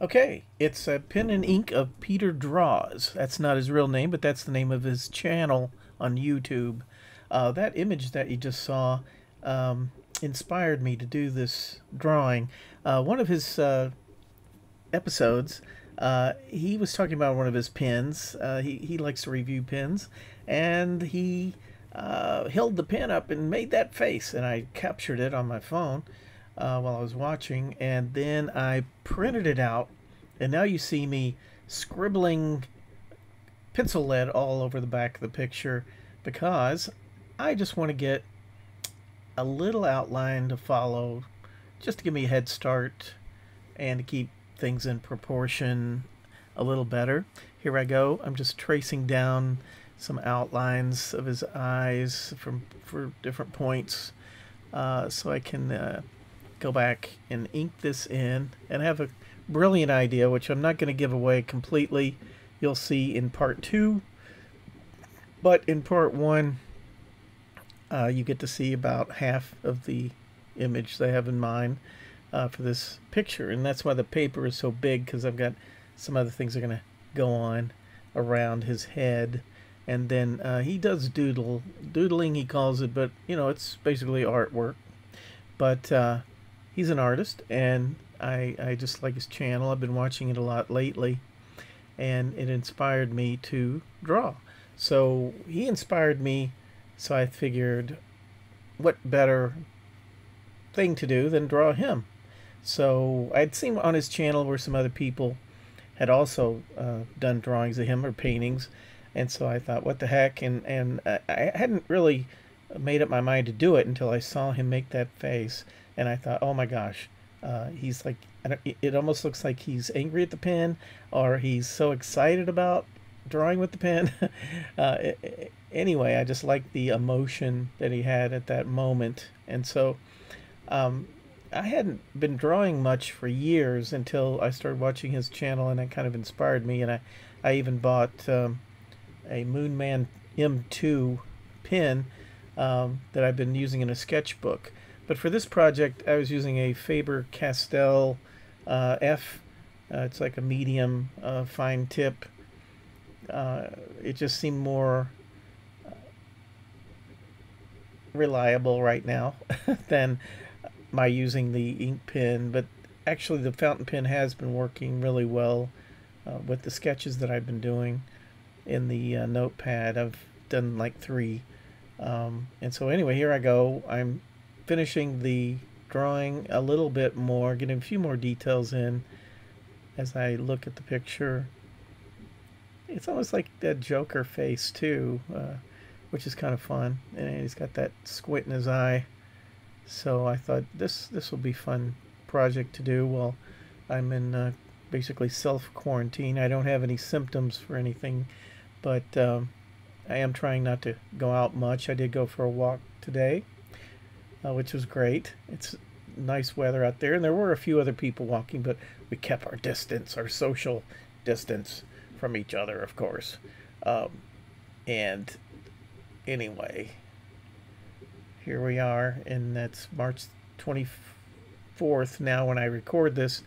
Okay, it's a pen and ink of Peter Draws. That's not his real name, but that's the name of his channel on YouTube. That image that you just saw inspired me to do this drawing. One of his episodes, he was talking about one of his pens. He likes to review pens, and he held the pen up and made that face, and I captured it on my phone while I was watching, and then I printed it out, and now you see me scribbling pencil lead all over the back of the picture because I just want to get a little outline to follow just to give me a head start and to keep things in proportion a little better. Here I go. I'm just tracing down some outlines of his eyes for different points so I can go back and ink this in and have a brilliant idea, which I'm not going to give away completely. You'll see in part 2, but in part 1 you get to see about half of the image they have in mind for this picture, and that's why the paper is so big, because I've got some other things that are going to go on around his head. And then he does doodling he calls it, but you know, it's basically artwork. But he's an artist, and I just like his channel. I've been watching it a lot lately, and it inspired me to draw. So he inspired me, so I figured what better thing to do than draw him. So I'd seen on his channel where some other people had also done drawings of him or paintings, and so I thought, what the heck, and I hadn't really made up my mind to do it until I saw him make that face, and I thought, oh my gosh, he's like, it almost looks like he's angry at the pen, or he's so excited about drawing with the pen. Anyway, I just liked the emotion that he had at that moment, and so I hadn't been drawing much for years until I started watching his channel, and it kind of inspired me, and I even bought a Moonman M2 pen that I've been using in a sketchbook. But for this project, I was using a Faber-Castell F. It's like a medium fine tip. It just seemed more reliable right now than my using the ink pen. But actually, the fountain pen has been working really well with the sketches that I've been doing in the notepad. I've done like 3. And so anyway, here I go. I'm finishing the drawing a little bit more, getting a few more details in as I look at the picture. It's almost like that Joker face too, which is kind of fun. And he's got that squint in his eye. So I thought this will be a fun project to do while I'm in basically self-quarantine. I don't have any symptoms for anything, but I am trying not to go out much. I did go for a walk today, which was great. It's nice weather out there, and there were a few other people walking, but we kept our distance, our social distance from each other, of course. And anyway, here we are, and that's March 24th now when I record this.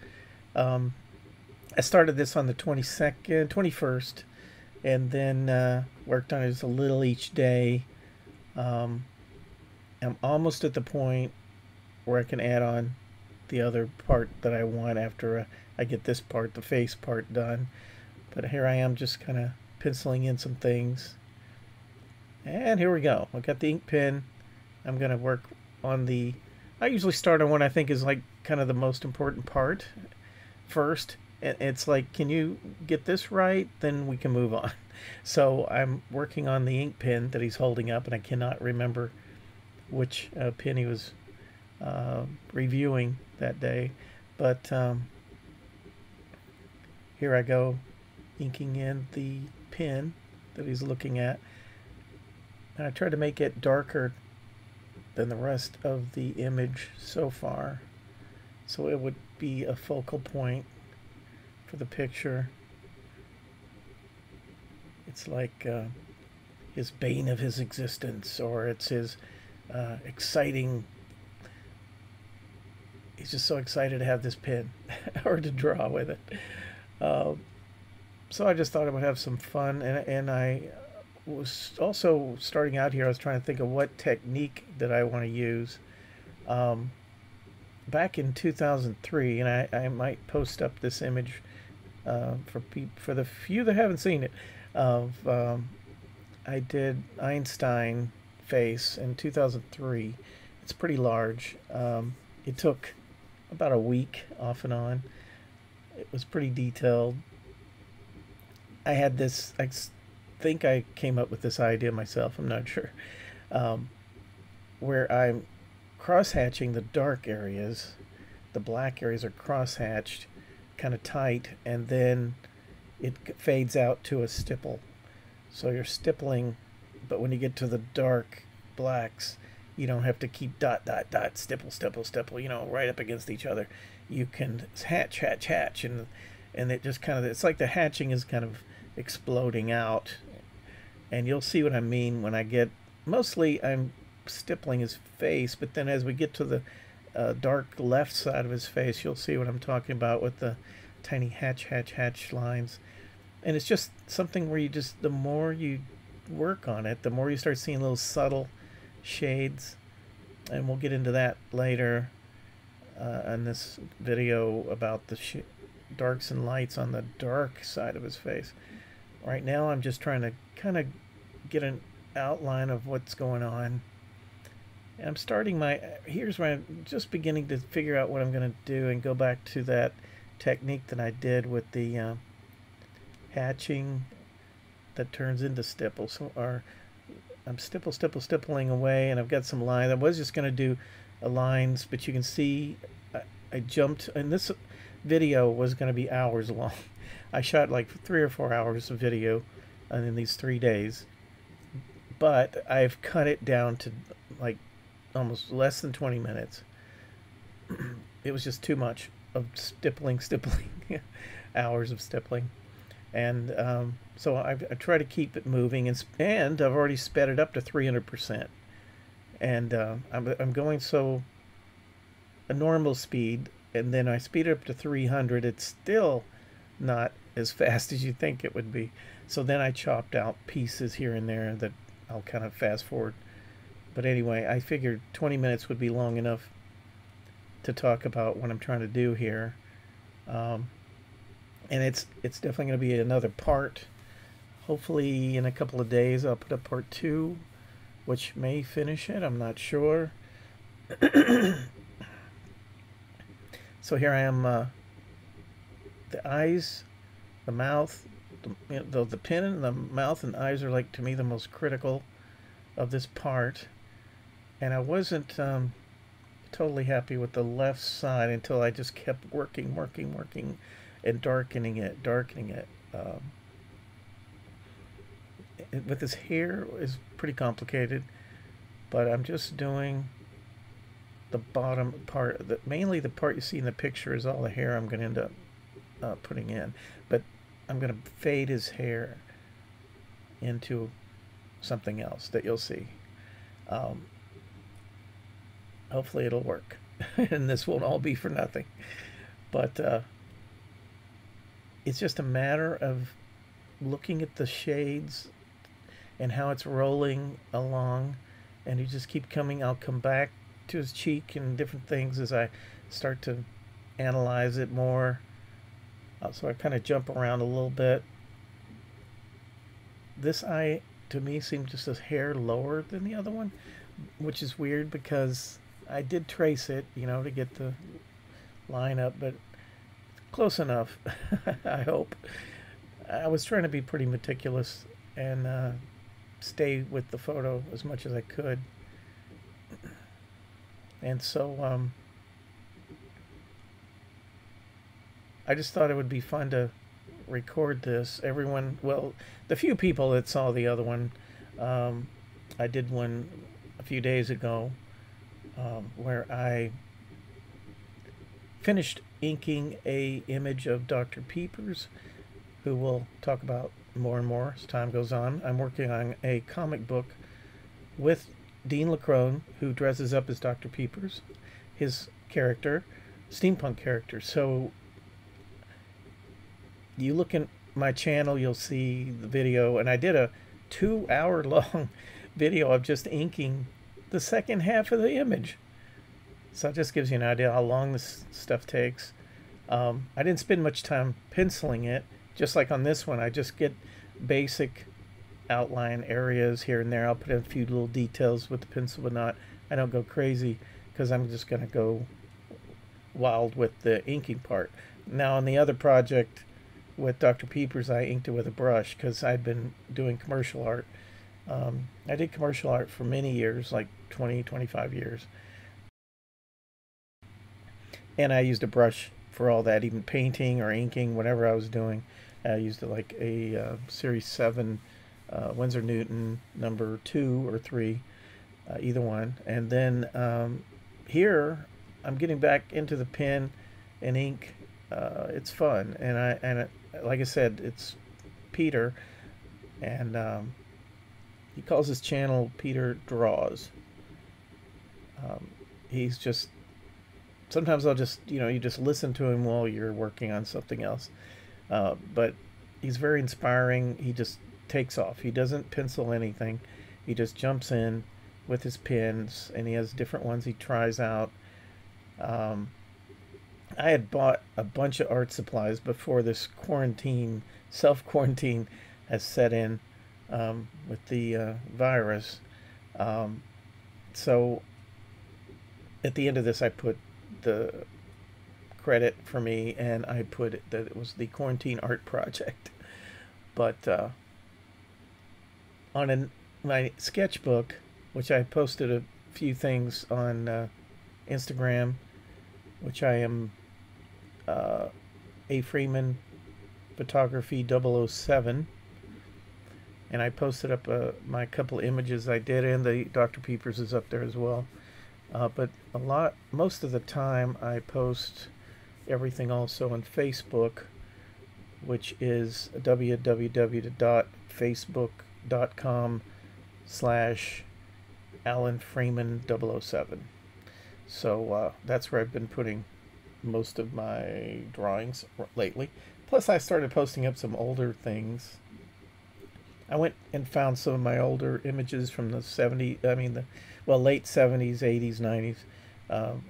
I started this on the 21st, and then worked on it just a little each day. I'm almost at the point where I can add on the other part that I want after I get this part, the face part, done. But here I am just kind of penciling in some things. And here we go. I've got the ink pen. I'm going to work on I usually start on what I think is like kind of the most important part first. It's like, can you get this right? Then we can move on. So I'm working on the ink pen that he's holding up, and I cannot remember which pen he was reviewing that day. But here I go, inking in the pen that he's looking at. And I tried to make it darker than the rest of the image so far, so it would be a focal point for the picture. It's like his bane of his existence, or it's his exciting he's just so excited to have this pen or to draw with it. Uh, so I just thought I would have some fun, and I was also starting out here. I was trying to think of what technique that I want to use. Back in 2003, and I might post up this image for the few that haven't seen it, of I did Einstein face in 2003. It's pretty large. It took about a week off and on. It was pretty detailed. I had this, I think I came up with this idea myself, I'm not sure, where I'm cross-hatching the dark areas. The black areas are cross-hatched kind of tight, and then it fades out to a stipple. So you're stippling, but when you get to the dark blacks, you don't have to keep dot, dot, dot, stipple, stipple, stipple, you know, right up against each other. You can hatch, hatch, hatch, and it just kind of, it's like the hatching is kind of exploding out. And you'll see what I mean when I get, mostly I'm stippling his face, but then as we get to the dark left side of his face, you'll see what I'm talking about with the tiny hatch, hatch, hatch lines. And it's just something where you just, the more you work on it, the more you start seeing little subtle shades. And we'll get into that later in this video about the darks and lights on the dark side of his face. Right now I'm just trying to kind of get an outline of what's going on. And I'm starting here's where I'm just beginning to figure out what I'm going to do and go back to that technique that I did with the hatching that turns into stipple. So I'm stippling away, and I've got some lines. I was just going to do lines, but you can see I jumped, and this video was going to be hours long. I shot like 3 or 4 hours of video in these 3 days, but I've cut it down to like almost less than 20 minutes. It was just too much of stippling hours of stippling. And so I try to keep it moving, and I've already sped it up to 300%. And I'm going a normal speed, and then I speed it up to 300. It's still not as fast as you think it would be. So then I chopped out pieces here and there that I'll kind of fast forward. But anyway, I figured 20 minutes would be long enough to talk about what I'm trying to do here. And it's definitely going to be another part. Hopefully in a couple of days I'll put up part 2, which may finish it, I'm not sure. So here I am, the eyes, the mouth, the pin and the mouth and eyes are, like, to me, the most critical of this part. And I wasn't totally happy with the left side until I just kept working and darkening it. With his hair is pretty complicated, but I'm just doing the bottom part. Mainly the part you see in the picture is all the hair I'm going to end up putting in, but I'm going to fade his hair into something else that you'll see. Hopefully it'll work and this won't all be for nothing, but it's just a matter of looking at the shades and how it's rolling along, and you just keep coming. I'll come back to his cheek and different things as I start to analyze it more. So I kind of jump around a little bit. This eye, to me, seemed just a hair lower than the other one, which is weird because I did trace it, you know, to get the line up, but close enough, I hope. I was trying to be pretty meticulous and stay with the photo as much as I could. And so I just thought it would be fun to record this. Everyone, well, the few people that saw the other one, I did one a few days ago where I finished inking a image of Dr. Peepers, who we'll talk about more and more as time goes on. I'm working on a comic book with Dean Lacrone, who dresses up as Dr. Peepers. His character steampunk characters. So you look at my channel, you'll see the video, and I did a 2-hour long video of just inking the second half of the image. So it just gives you an idea how long this stuff takes. I didn't spend much time penciling it. Just like on this one, I just get basic outline areas here and there. I'll put in a few little details with the pencil, but I don't go crazy because I'm just going to go wild with the inking part. Now on the other project with Dr. Peepers, I inked it with a brush because I'd been doing commercial art. I did commercial art for many years, like 25 years. And I used a brush for all that, even painting or inking, whatever I was doing. I used it like a Series 7 Winsor Newton number 2 or 3, either one. And then here, I'm getting back into the pen and ink. It's fun, and like I said, it's Peter, and he calls his channel Peter Draws. He's just, sometimes I'll just, you just listen to him while you're working on something else. But he's very inspiring. He just takes off. He doesn't pencil anything. He just jumps in with his pens, and he has different ones he tries out. I had bought a bunch of art supplies before this quarantine, self-quarantine has set in with the virus. So at the end of this, I put the credit for me, and I put that it was the quarantine art project. But on my sketchbook, which I posted a few things on Instagram, which I am Freeman photography007, and I posted up my couple images I did, and the Dr. Peepers is up there as well. But most of the time I post everything also on Facebook, which is www.facebook.com/AlanFreeman007. So that's where I've been putting most of my drawings lately. Plus I started posting up some older things. I went and found some of my older images from the 70s, late 70s, 80s, 90s.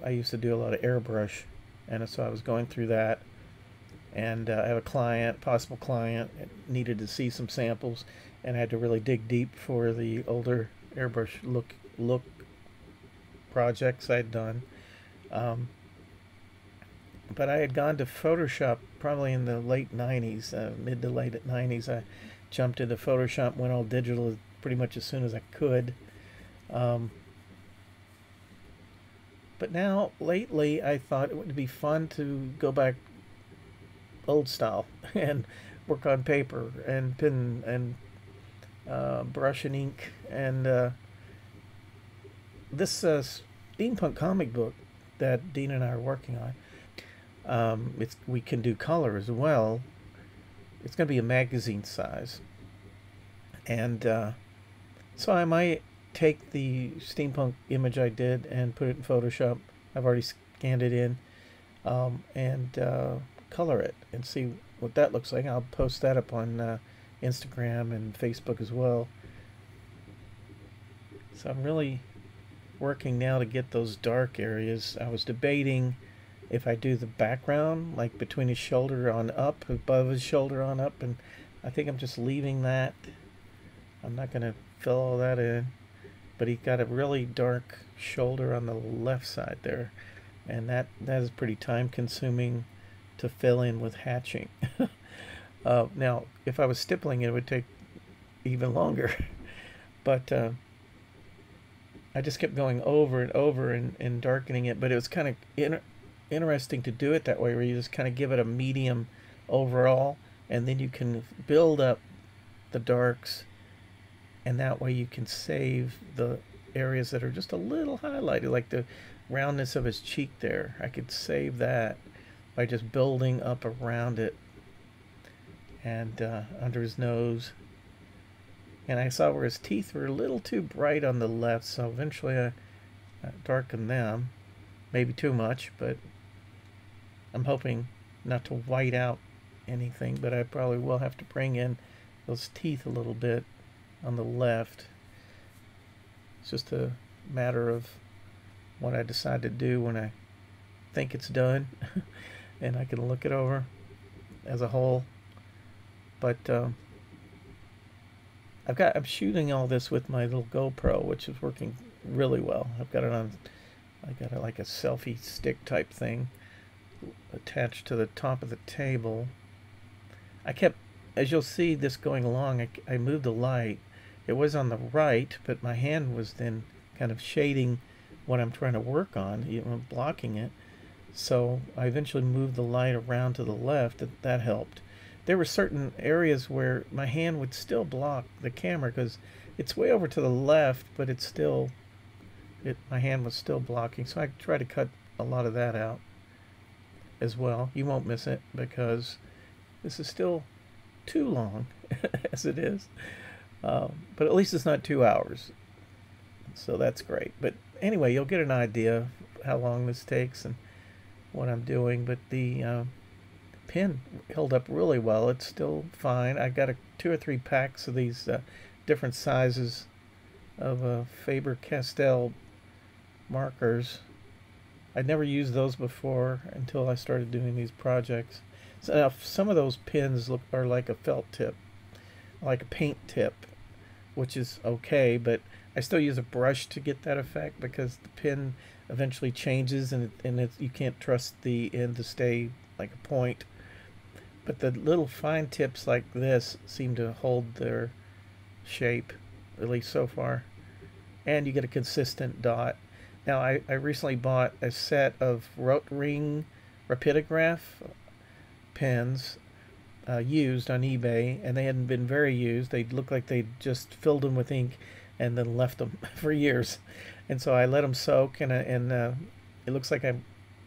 I used to do a lot of airbrush, and so I was going through that. And I have a possible client, needed to see some samples, and I had to really dig deep for the older airbrush look projects I'd done. But I had gone to Photoshop probably in the late 90s, mid to late 90s. I jumped into Photoshop, went all digital pretty much as soon as I could. But now, lately, I thought it would be fun to go back old style and work on paper and pen and brush and ink. And this steampunk comic book that Dean and I are working on, we can do color as well. It's going to be a magazine size, and so I might take the steampunk image I did and put it in Photoshop. I've already scanned it in, and color it and see what that looks like. I'll post that up on Instagram and Facebook as well. So I'm really working now to get those dark areas. I was debating if I do the background, like between his shoulder on up, above his shoulder on up, and I think I'm just leaving that. I'm not going to fill all that in, but he got a really dark shoulder on the left side there, and that is pretty time consuming to fill in with hatching. Now, if I was stippling it would take even longer, but I just kept going over and over and darkening it, but it was kind of interesting to do it that way, where you just kind of give it a medium overall, and then you can build up the darks, and that way you can save the areas that are just a little highlighted, like the roundness of his cheek there. I could save that by just building up around it, and under his nose. And I saw where his teeth were a little too bright on the left, so eventually I darkened them. Maybe too much, but I'm hoping not to white out anything, but I probably will have to bring in those teeth a little bit on the left. It's just a matter of what I decide to do when I think it's done and I can look it over as a whole. But I'm shooting all this with my little GoPro, which is working really well. I've got it on, I got it like a selfie stick type thing attached to the top of the table. I kept, as you'll see this going along, I moved the light. It was on the right, but my hand was then kind of shading what I'm trying to work on, blocking it. So I eventually moved the light around to the left. That helped. There were certain areas where my hand would still block the camera because it's way over to the left, but it's still, my hand was still blocking. So I tried to cut a lot of that out as well. You won't miss it because this is still too long as it is. But at least it's not 2 hours. So that's great. But anyway, you'll get an idea of how long this takes and what I'm doing. But the pin held up really well. It's still fine. I got 2 or 3 packs of these different sizes of Faber-Castell markers. I'd never used those before until I started doing these projects. So now some of those pins are like a felt tip, like a paint tip, which is okay, but I still use a brush to get that effect because the pin eventually changes and you can't trust the end to stay like a point. But the little fine tips like this seem to hold their shape, at least so far. And you get a consistent dot. Now I recently bought a set of ring rapidograph pens used on eBay, and they hadn't been very used. They looked like they just filled them with ink and then left them for years. And so I let them soak, and it looks like I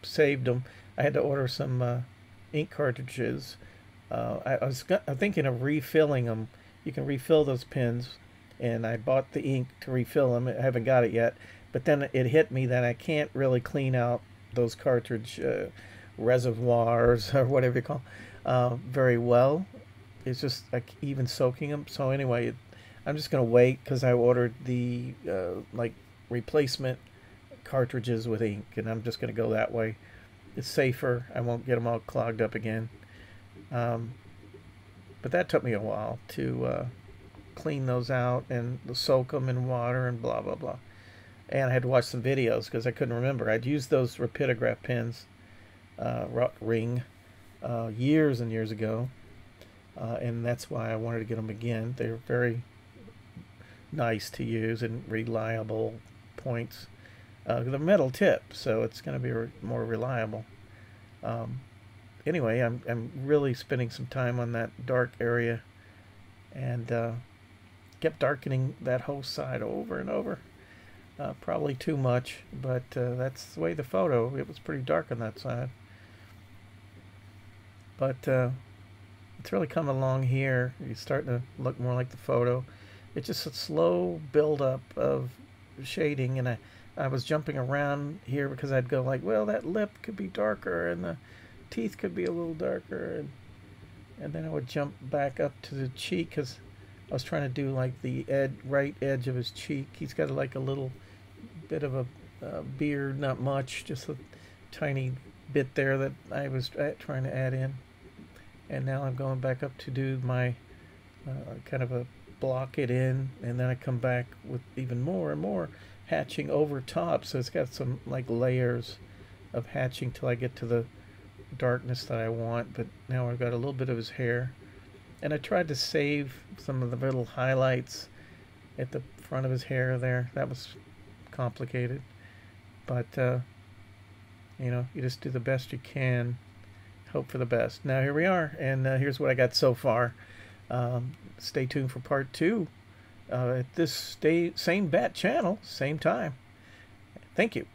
saved them. I had to order some ink cartridges. I was thinking of refilling them. You can refill those pens, and I bought the ink to refill them. I haven't got it yet, but then it hit me that I can't really clean out those cartridge reservoirs or whatever you call very well. It's just like even soaking them. So anyway, I'm just gonna wait because I ordered the like replacement cartridges with ink, and I'm just gonna go that way. It's safer. I won't get them all clogged up again. But that took me a while to clean those out and soak them in water and blah blah blah. And I had to watch some videos because I couldn't remember. I'd used those rapidograph pens, ring, years and years ago, and that's why I wanted to get them again. They're very nice to use and reliable points. The metal tip, so it's going to be more reliable. Anyway, I'm really spending some time on that dark area, and kept darkening that whole side over and over. Probably too much, but that's the way the photo. It was pretty dark on that side. But it's really come along here. You're starting to look more like the photo. It's just a slow build-up of shading, and I was jumping around here because I'd go like, well, that lip could be darker, and the teeth could be a little darker, and then I would jump back up to the cheek because I was trying to do like the right edge of his cheek. He's got like a little bit of a beard, not much, just a tiny bit there that I was trying to add in. And now I'm going back up to do my kind of a block it in, and then I come back with even more and more hatching over top. So it's got some like layers of hatching till I get to the darkness that I want. But now I've got a little bit of his hair, and I tried to save some of the little highlights at the front of his hair there. That was complicated, but you know, you just do the best you can, hope for the best. Now here we are, and here's what I got so far. Stay tuned for part 2 at this same bat channel, same time. Thank you.